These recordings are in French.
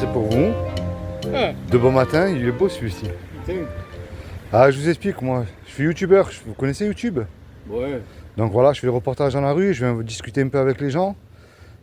c'est pour vous. Ah, De bon matin, il est beau celui-ci. putain. Ah, je vous explique, moi, je suis youtubeur. Vous connaissez YouTube? Ouais. Donc voilà, je fais des reportages dans la rue, je viens discuter un peu avec les gens.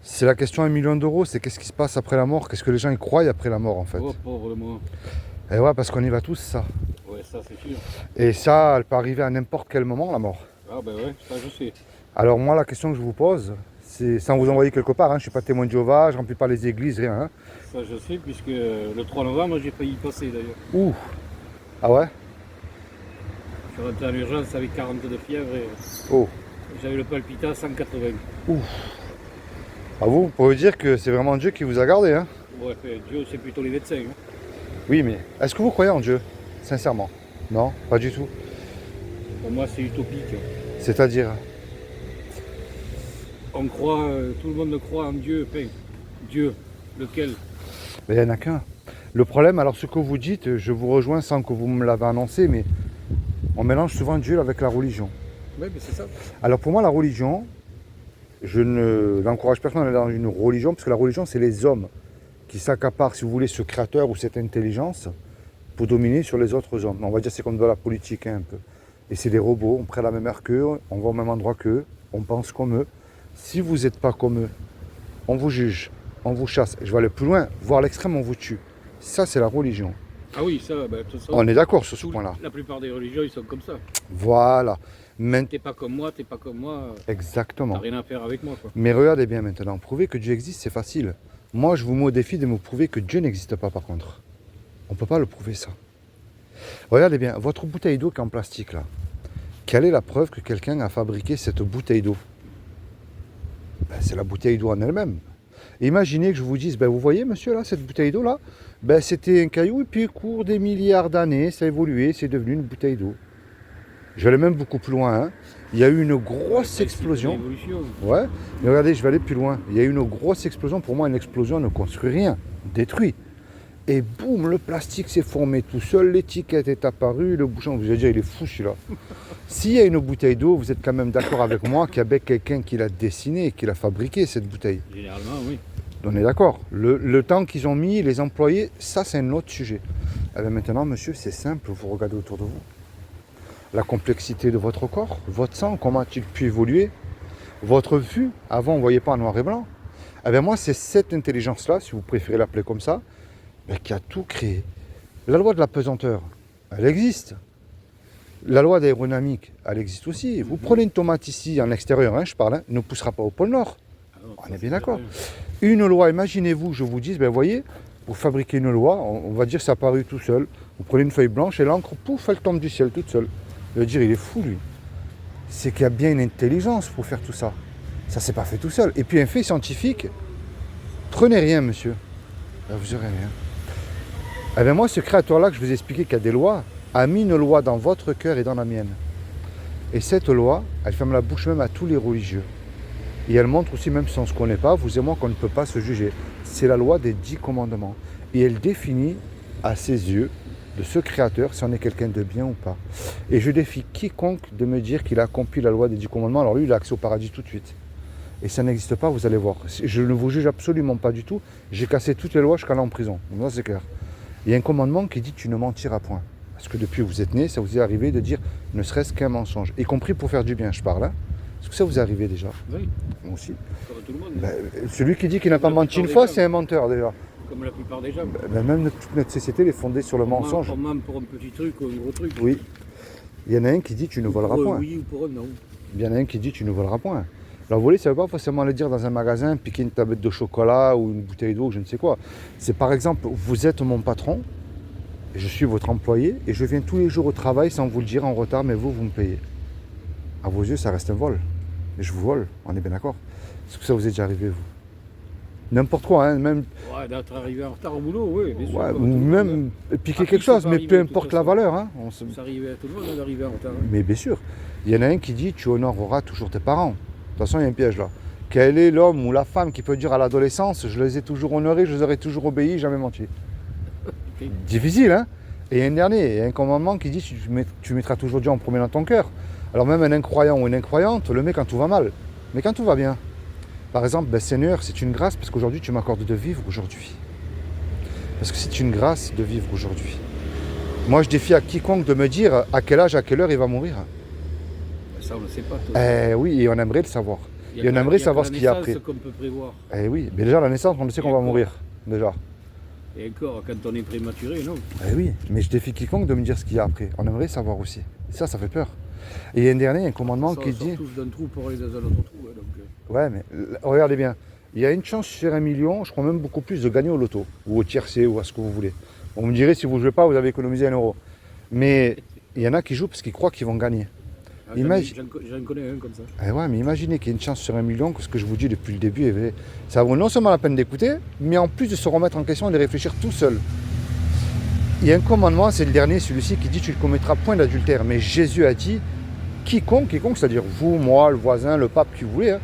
C'est la question à 1 million d'euros, c'est qu'est-ce qui se passe après la mort? Qu'est-ce que les gens y croient après la mort en fait? Oh, pauvre de moi. Et ouais, parce qu'on y va tous, ça. Ouais, ça c'est sûr. Et ça, elle peut arriver à n'importe quel moment, la mort. Ah, ben ouais, ça je sais. Alors moi, la question que je vous pose, c'est sans vous envoyer quelque part, hein, je suis pas témoin de Jéhovah, je remplis pas les églises, rien. Hein. Ça je sais, puisque le 3 novembre, j'ai failli y passer d'ailleurs. Ouh. Ah ouais? Je suis rentré en urgence avec 40 de fièvre et Oh. j'avais le palpitant à 180. Ah vous pouvez dire que c'est vraiment Dieu qui vous a gardé, hein? Ouais, Dieu, c'est plutôt les médecins. Hein. Oui, mais est-ce que vous croyez en Dieu? Sincèrement? Non, pas du tout. Pour moi, c'est utopique. C'est-à-dire? On croit, tout le monde croit en Dieu. Enfin, Dieu, lequel? Mais il n'y en a qu'un. Le problème, alors ce que vous dites, je vous rejoins sans que vous me l'avez annoncé, mais on mélange souvent Dieu avec la religion. Oui, mais c'est ça. Alors pour moi, la religion, je ne l'encourage personne à aller dans une religion, parce que la religion, c'est les hommes qui s'accaparent, si vous voulez, ce créateur ou cette intelligence pour dominer sur les autres hommes. On va dire c'est comme de la politique, hein, un peu. Et c'est des robots, on prend la même heure qu'eux, on va au même endroit qu'eux, on pense comme eux. Si vous n'êtes pas comme eux, on vous juge, on vous chasse. Je vais aller plus loin, voire l'extrême, on vous tue. Ça, c'est la religion. Ah oui, ça, ben, de toute façon, On est d'accord sur ce point-là. la plupart des religions, ils sont comme ça. Voilà. T'es pas comme moi, t'es pas comme moi, t'as Exactement. rien à faire avec moi, quoi. Mais regardez bien maintenant, prouver que Dieu existe, c'est facile. Moi, je vous mets au défi de me prouver que Dieu n'existe pas, par contre. On ne peut pas le prouver, ça. Regardez bien, votre bouteille d'eau qui est en plastique, là. Quelle est la preuve que quelqu'un a fabriqué cette bouteille d'eau? Ben, c'est la bouteille d'eau en elle-même. Imaginez que je vous dise, ben, vous voyez, monsieur, là, cette bouteille d'eau, là, ben, c'était un caillou, et puis au cours des milliards d'années, ça a évolué, c'est devenu une bouteille d'eau. Je vais aller même beaucoup plus loin. Hein. Il y a eu une grosse explosion. Ouais, mais regardez, je vais aller plus loin. Il y a eu une grosse explosion. Pour moi, une explosion ne construit rien, détruit. Et boum, le plastique s'est formé tout seul, l'étiquette est apparue, le bouchon, vous allez dire, il est fou celui-là. S'il y a une bouteille d'eau, vous êtes quand même d'accord avec moi qu'il y avait quelqu'un qui l'a dessinée, qui l'a fabriquée, cette bouteille. Généralement, oui. On est d'accord. Le temps qu'ils ont mis, les employés, ça c'est un autre sujet. Eh bien, maintenant, monsieur, c'est simple, vous regardez autour de vous. La complexité de votre corps, votre sang, comment a-t-il pu évoluer? Votre vue, avant on ne voyait pas en noir et blanc. Eh bien moi, c'est cette intelligence-là, si vous préférez l'appeler comme ça, qui a tout créé. La loi de la pesanteur, elle existe. La loi d'aérodynamique, elle existe aussi. Vous prenez une tomate ici, en extérieur, hein, je parle, hein, ne poussera pas au pôle Nord. On est bien d'accord. Une loi, imaginez-vous, je vous dis, ben voyez, pour fabriquer une loi, on va dire que ça apparu tout seul. Vous prenez une feuille blanche et l'encre, pouf, elle tombe du ciel toute seule. Je veux dire, il est fou, lui. C'est qu'il y a bien une intelligence pour faire tout ça. Ça s'est pas fait tout seul. Et puis un fait scientifique, prenez rien, monsieur. Ben, vous aurez rien. Eh bien moi, ce créateur-là que je vous ai expliqué qu'il y a des lois, a mis une loi dans votre cœur et dans la mienne. Et cette loi, elle ferme la bouche même à tous les religieux. Et elle montre aussi, même si on ne se connaît pas, vous et moi, qu'on ne peut pas se juger. C'est la loi des 10 commandements. Et elle définit à ses yeux, de ce créateur, si on est quelqu'un de bien ou pas. Et je défie quiconque de me dire qu'il a accompli la loi des 10 commandements. Alors lui, il a accès au paradis tout de suite. Et ça n'existe pas, vous allez voir. Je ne vous juge absolument pas du tout. J'ai cassé toutes les lois jusqu'à aller en prison. Donc ça, c'est clair. Il y a un commandement qui dit tu ne mentiras point. Parce que depuis que vous êtes né, ça vous est arrivé de dire ne serait-ce qu'un mensonge. Y compris pour faire du bien, je parle. Hein. Est-ce que ça vous est arrivé déjà? Oui. Moi aussi. Comme tout le monde. Ben, celui qui dit qu'il n'a pas menti une fois, c'est un menteur déjà. Comme la plupart des gens. Ben, même toute notre société est fondée sur le mensonge. On ment pour un petit truc ou un gros truc. Oui. Il y en a un qui dit tu ne voleras pour point. Oui ou pour un non. Il y en a un qui dit tu ne voleras point. Alors voler, ça ne veut pas forcément le dire dans un magasin, piquer une tablette de chocolat ou une bouteille d'eau, je ne sais quoi. C'est par exemple, vous êtes mon patron, je suis votre employé et je viens tous les jours au travail sans vous le dire en retard, mais vous me payez. À vos yeux, ça reste un vol. Et je vous vole, on est bien d'accord. Est-ce que ça vous est déjà arrivé, vous? N'importe quoi, hein, même... Ouais, d'être arrivé en retard au boulot, oui, bien sûr. Ouais, ou même piquer quelque chose, mais peu importe la valeur. Hein, Ça arrivait à tout le monde d'arriver en retard. Mais bien sûr. Il y en a un qui dit tu honoreras toujours tes parents. De toute façon, il y a un piège là. Quel est l'homme ou la femme qui peut dire à l'adolescence je les ai toujours honorés, je les aurai toujours obéis, jamais menti? Okay. Difficile, hein? Et un dernier, il y a un commandement qui dit tu mettras toujours Dieu en premier dans ton cœur. Alors même un incroyant ou une incroyante le met quand tout va mal. Mais quand tout va bien, par exemple, ben, Seigneur, c'est une grâce parce qu'aujourd'hui tu m'accordes de vivre aujourd'hui. Parce que c'est une grâce de vivre aujourd'hui. Moi, je défie à quiconque de me dire à quel âge, à quelle heure il va mourir. Ça, on ne sait pas. Tout. Oui, et on aimerait le savoir. Et on aimerait savoir ce qu'il y a après. C'est qu'on peut prévoir. Oui, mais déjà, la naissance, on sait qu'on va mourir. Déjà. Et encore, quand on est prématuré, non. Oui, mais je défie quiconque de me dire ce qu'il y a après. On aimerait savoir aussi. Et ça fait peur. Et il y a un dernier, un commandement qui dit... On sort tous d'un trou pour aller dans un autre trou. Ouais, mais regardez bien. Il y a une chance sur 1 million, je crois même beaucoup plus, de gagner au loto. Ou au tiercé, ou à ce que vous voulez. On me dirait, si vous ne jouez pas, vous avez économisé 1 euro. Mais il y en a qui jouent parce qu'ils croient qu'ils vont gagner. J'en connais un comme ça. Ouais, mais imaginez qu'il y ait une chance sur 1 million, que ce que je vous dis depuis le début est vrai. Ça vaut non seulement la peine d'écouter, mais en plus de se remettre en question et de réfléchir tout seul. Il y a un commandement, c'est le dernier, celui-ci, qui dit tu ne commettras point d'adultère. Mais Jésus a dit, quiconque, c'est-à-dire vous, moi, le voisin, le pape, qui vous voulez,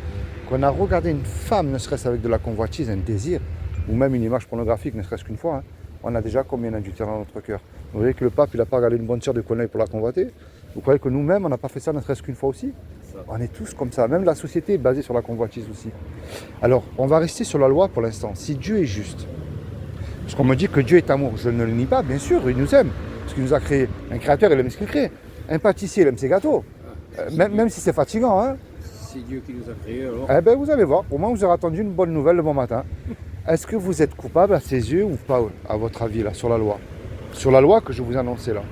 qu'on a regardé une femme, ne serait-ce avec de la convoitise, un désir, ou même une image pornographique, ne serait-ce qu'une fois, on a déjà combien d'adultères dans notre cœur. Vous voyez que le pape, il n'a pas regardé une bonne sœur de Corneille pour la convoiter. Vous croyez que nous-mêmes, on n'a pas fait ça ne serait-ce qu'une fois aussi? On est tous comme ça. Même la société est basée sur la convoitise aussi. Alors, on va rester sur la loi pour l'instant. Si Dieu est juste, parce qu'on me dit que Dieu est amour, je ne le nie pas, bien sûr, il nous aime. Parce qu'il nous a créé. Un créateur, il aime ce qu'il crée. Un pâtissier, il aime ses gâteaux. Même si c'est fatigant. Hein. C'est Dieu qui nous a créés alors. Eh bien, vous allez voir. Au moins, vous aurez attendu une bonne nouvelle le bon matin. Est-ce que vous êtes coupable à ses yeux ou pas, à votre avis, là, sur la loi? Sur la loi que je vous annonçais là.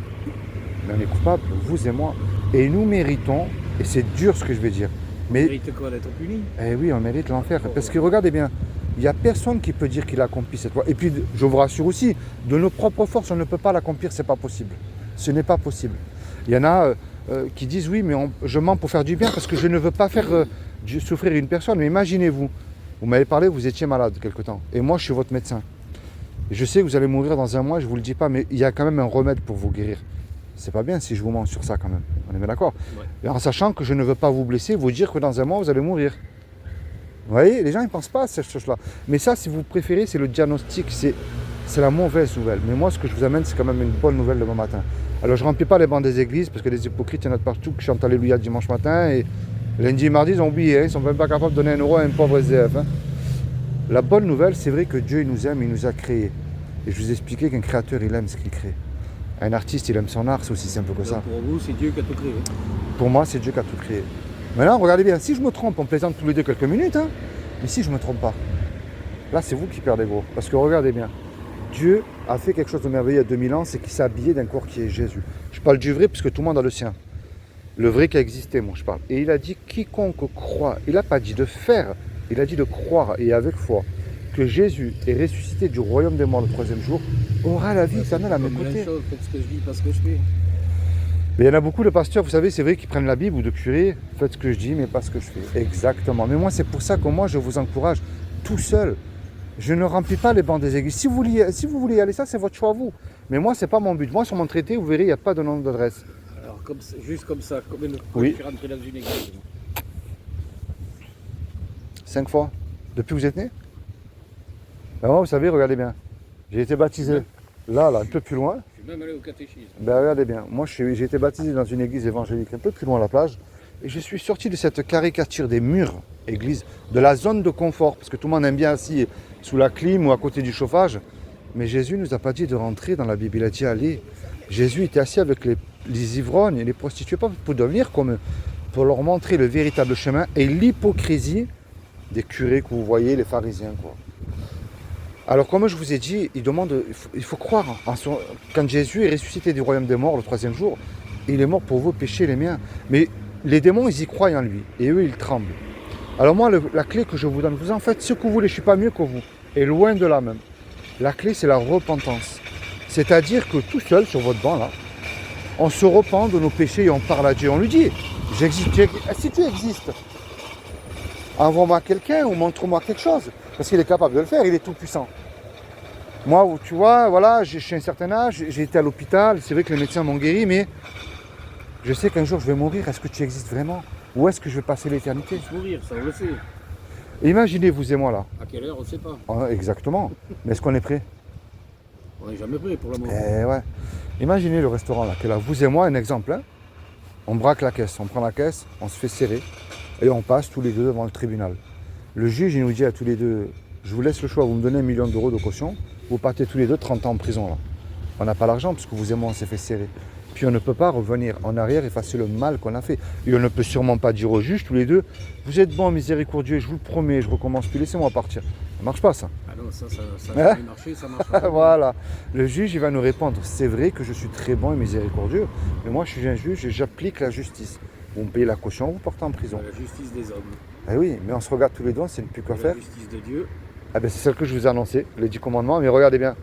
Mais on est coupable, vous et moi. Et nous méritons, et c'est dur ce que je vais dire. Mais, on mérite quoi, d'être puni? Eh oui, on mérite l'enfer. Parce que regardez bien, il n'y a personne qui peut dire qu'il a accompli cette loi. Et puis, je vous rassure aussi, de nos propres forces, on ne peut pas l'accomplir, c'est pas possible. Ce n'est pas possible. Il y en a qui disent oui, mais je mens pour faire du bien parce que je ne veux pas faire souffrir une personne. Mais imaginez-vous, vous m'avez parlé, vous étiez malade quelque temps. Et moi, je suis votre médecin. Et je sais que vous allez mourir dans 1 mois, je ne vous le dis pas, mais il y a quand même un remède pour vous guérir. C'est pas bien si je vous mens sur ça quand même. On est bien d'accord? Ouais. Et en sachant que je ne veux pas vous blesser, vous dire que dans 1 mois, vous allez mourir. Vous voyez, les gens ne pensent pas à cette chose-là. Mais ça, si vous préférez, c'est le diagnostic, c'est la mauvaise nouvelle. Mais moi, ce que je vous amène, c'est quand même une bonne nouvelle demain matin. Alors, je ne remplis pas les bancs des églises, parce que les hypocrites, il y en a de partout qui chantent Alléluia dimanche matin. Et lundi et mardi, ils ont oublié. Ils ne sont même pas capables de donner 1 euro à un pauvre SDF. Hein. La bonne nouvelle, c'est vrai que Dieu il nous aime, il nous a créés. Et je vous ai expliqué qu'un créateur, il aime ce qu'il crée. Un artiste, il aime son art, c'est aussi simple que ça. Pour vous, c'est Dieu qui a tout créé. Pour moi, c'est Dieu qui a tout créé. Maintenant, regardez bien, si je me trompe, on plaisante tous les deux quelques minutes, hein, mais si je ne me trompe pas, là, c'est vous qui perdez gros. Parce que regardez bien, Dieu a fait quelque chose de merveilleux il y a 2000 ans, c'est qu'il s'est habillé d'un corps qui est Jésus. Je parle du vrai, puisque tout le monde a le sien. Le vrai qui a existé, moi, je parle. Et il a dit, quiconque croit, il n'a pas dit de faire, il a dit de croire, et avec foi, que Jésus est ressuscité du royaume des morts le 3e jour, aura la vie éternelle à mes côtés. Faites ce que je dis, pas ce que je fais. Mais il y en a beaucoup de pasteurs, vous savez, c'est vrai, qui prennent la Bible ou de curés, faites ce que je dis, mais pas ce que je fais. Exactement. Mais moi, c'est pour ça que moi, je vous encourage tout seul. Je ne remplis pas les bancs des églises. Si vous voulez y aller, ça, c'est votre choix à vous. Mais moi, c'est pas mon but. Moi, sur mon traité, vous verrez, il n'y a pas de nom d'adresse. Alors, juste comme ça, combien de fois Oui. je suis rentré dans une église? 5 fois. Depuis que vous êtes né? Ben moi, vous savez, regardez bien. J'ai été baptisé là, un peu plus loin. Je suis même allé au catéchisme. Ben regardez bien. Moi, j'ai été baptisé dans une église évangélique un peu plus loin à la plage. Et je suis sorti de cette caricature des murs église, de la zone de confort. Parce que tout le monde aime bien assis sous la clim ou à côté du chauffage. Mais Jésus ne nous a pas dit de rentrer dans la Bible. Il a dit allez. Jésus était assis avec les ivrognes et les prostituées, pas pour devenir comme eux, pour leur montrer le véritable chemin et l'hypocrisie des curés que vous voyez, les pharisiens, quoi. Alors, comme je vous ai dit, il faut croire. Quand Jésus est ressuscité du royaume des morts le 3e jour, il est mort pour vos péchés, les miens. Mais les démons, ils y croient en lui. Et eux, ils tremblent. Alors moi, la clé que je vous donne, vous en faites ce que vous voulez, je ne suis pas mieux que vous. Et loin de là même. La clé, c'est la repentance. C'est-à-dire que tout seul, sur votre banc, là, on se repent de nos péchés et on parle à Dieu. On lui dit, j'existe. Si tu existes, envoie-moi quelqu'un ou montre-moi quelque chose. Parce qu'il est capable de le faire, il est tout puissant. Moi, tu vois, voilà, j'ai un certain âge, j'ai été à l'hôpital, c'est vrai que les médecins m'ont guéri, mais je sais qu'un jour je vais mourir. Est-ce que tu existes vraiment? Ou est-ce que je vais passer l'éternité? Mourir, ça on le sait. Imaginez, vous et moi là. À quelle heure, on ne sait pas. Exactement. Mais est-ce qu'on est prêt? On n'est jamais prêt pour la mort. Ouais. Imaginez le restaurant là, qui est là. Vous et moi, un exemple. Hein. On braque la caisse, on prend la caisse, on se fait serrer et on passe tous les deux devant le tribunal. Le juge, il nous dit à tous les deux, je vous laisse le choix, vous me donnez 1 million d'euros de caution Vous partez tous les deux 30 ans en prison là. On n'a pas l'argent parce que vous et moi on s'est fait serrer. Puis on ne peut pas revenir en arrière et effacer le mal qu'on a fait. Et on ne peut sûrement pas dire au juge tous les deux, vous êtes bons, miséricordieux, je vous le promets, je recommence plus, laissez-moi partir. Ça ne marche pas ça. Ah non, ça a jamais marché, ça marche pas. Voilà. Le juge il va nous répondre, c'est vrai que je suis très bon et miséricordieux, mais moi je suis un juge et j'applique la justice. Vous me payez la caution, vous partez en prison. La justice des hommes. Eh oui, mais on se regarde tous les deux, on ne sait plus quoi faire. La justice de Dieu. Ah ben c'est celle que je vous ai annoncée, les 10 commandements, mais regardez bien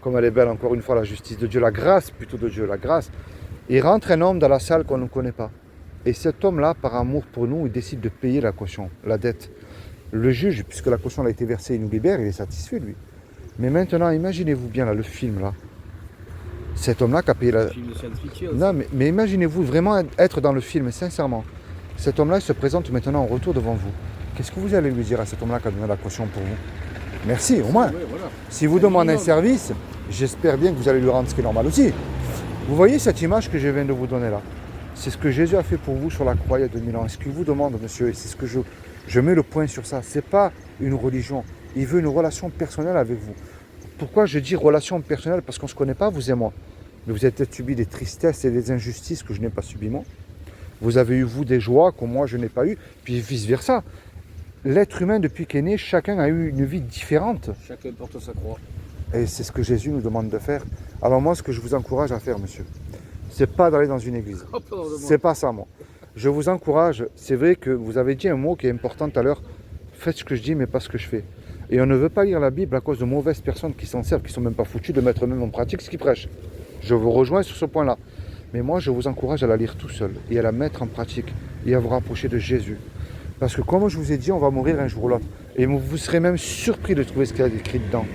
comme elle est belle encore une fois, la justice de Dieu, la grâce plutôt de Dieu, la grâce. Il rentre un homme dans la salle qu'on ne connaît pas. Et cet homme-là, par amour pour nous, il décide de payer la caution, la dette. Le juge, puisque la caution a été versée, il nous libère, il est satisfait lui. Mais maintenant, imaginez-vous bien là, le film là. Cet homme-là qui a payé la... Film de science-fiction. Non, mais imaginez-vous vraiment être dans le film, sincèrement. Cet homme-là, il se présente maintenant en retour devant vous. Qu'est-ce que vous allez lui dire à cet homme-là qui a donné la caution pour vous? Merci, au moins. Ouais, voilà. Si vous demandez un service, j'espère bien que vous allez lui rendre ce qui est normal aussi. Vous voyez cette image que je viens de vous donner là? C'est ce que Jésus a fait pour vous sur la croix il y a 2000 ans. Et ce qu'il vous demande, monsieur, et c'est ce que je mets le point sur ça, c'est pas une religion. Il veut une relation personnelle avec vous. Pourquoi je dis relation personnelle? Parce qu'on ne se connaît pas, vous et moi. Mais vous avez peut-être subi des tristesses et des injustices que je n'ai pas subi moi. Vous avez eu, vous, des joies que moi, je n'ai pas eu, puis vice-versa. L'être humain, depuis qu'il est né, chacun a eu une vie différente. Chacun porte sa croix. Et c'est ce que Jésus nous demande de faire. Alors moi, ce que je vous encourage à faire, monsieur, c'est pas d'aller dans une église. Oh, pardon de moi. C'est pas ça, moi. Je vous encourage, c'est vrai que vous avez dit un mot qui est important tout à l'heure. Faites ce que je dis, mais pas ce que je fais. Et on ne veut pas lire la Bible à cause de mauvaises personnes qui s'en servent, qui sont même pas foutues de mettre même en pratique ce qu'ils prêchent. Je vous rejoins sur ce point-là. Mais moi, je vous encourage à la lire tout seul et à la mettre en pratique et à vous rapprocher de Jésus. Parce que comme je vous ai dit, on va mourir un jour ou l'autre. Et vous serez même surpris de trouver ce qu'il y a écrit dedans.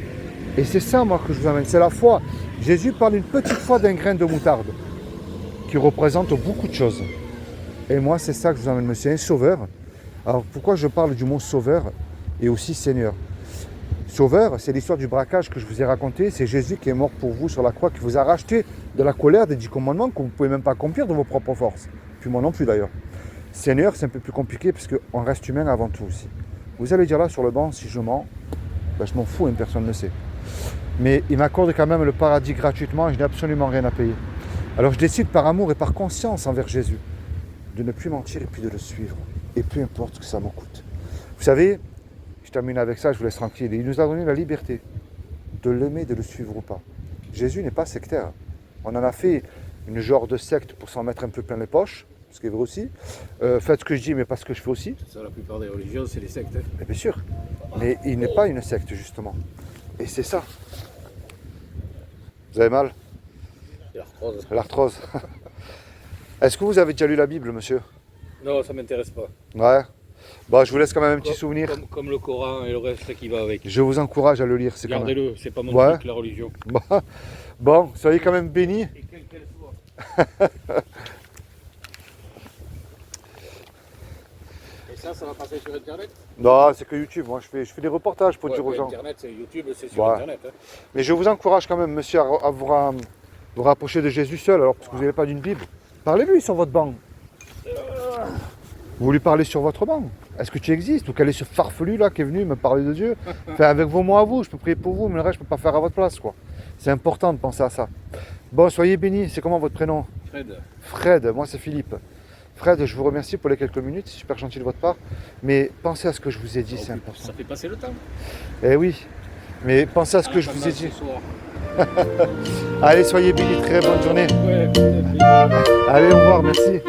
Et c'est ça, moi, que je vous amène. C'est la foi. Jésus parle une petite fois d'un grain de moutarde qui représente beaucoup de choses. Et moi, c'est ça que je vous amène, monsieur. Un sauveur. Alors, pourquoi je parle du mot sauveur et aussi Seigneur? Sauveur, c'est l'histoire du braquage que je vous ai raconté. C'est Jésus qui est mort pour vous sur la croix, qui vous a racheté de la colère des 10 commandements que vous ne pouvez même pas accomplir de vos propres forces. Puis moi non plus, d'ailleurs. Seigneur, c'est un peu plus compliqué parce qu'on reste humain avant tout aussi. Vous allez dire là sur le banc, si je mens, ben je m'en fous, personne ne le sait. Mais il m'accorde quand même le paradis gratuitement et je n'ai absolument rien à payer. Alors je décide par amour et par conscience envers Jésus de ne plus mentir et puis de le suivre. Et peu importe ce que ça me coûte. Vous savez, je termine avec ça, je vous laisse tranquille. Il nous a donné la liberté de l'aimer, de le suivre ou pas. Jésus n'est pas sectaire. On en a fait une genre de secte pour s'en mettre un peu plein les poches. Ce qui est vrai aussi. Faites ce que je dis, mais pas ce que je fais aussi. Ça, la plupart des religions, c'est des sectes. Hein. Mais bien sûr. Mais il n'est pas une secte, justement. Et c'est ça. Vous avez mal? C'est l'arthrose. L'arthrose. Est-ce que vous avez déjà lu la Bible, monsieur? Non, ça m'intéresse pas. Ouais. Bon, je vous laisse quand même un petit souvenir. Comme le Coran et le reste qui va avec. Je vous encourage à le lire. C'est Gardez-le, c'est pas mon Ouais. truc, la religion. Bon, soyez quand même bénis. Et quelle qu'elle soit. Et ça va passer sur Internet? Non, c'est que YouTube. Moi, je fais des reportages pour dire aux gens. Internet, c'est YouTube, c'est sur Ouais. Internet. Hein. Mais je vous encourage quand même, monsieur, à vous rapprocher de Jésus seul, alors, parce que vous n'avez pas d'une Bible. Parlez-lui sur votre banc. Vous lui parlez sur votre banc. Est-ce que tu existes? Ou quel est ce farfelu là qui est venu me parler de Dieu? Enfin, avec vos mots à vous, je peux prier pour vous, mais le reste, je ne peux pas faire à votre place, quoi. C'est important de penser à ça. Bon, soyez bénis. C'est comment votre prénom? Fred. Fred, moi c'est Philippe. Fred, je vous remercie pour les quelques minutes, c'est super gentil de votre part. Mais pensez à ce que je vous ai dit, c'est important. Ça fait passer le temps. Eh oui, mais pensez à ce que je vous ai dit. Ce soir. Allez, soyez bénis, très bonne journée. Ouais, Allez, au revoir, merci.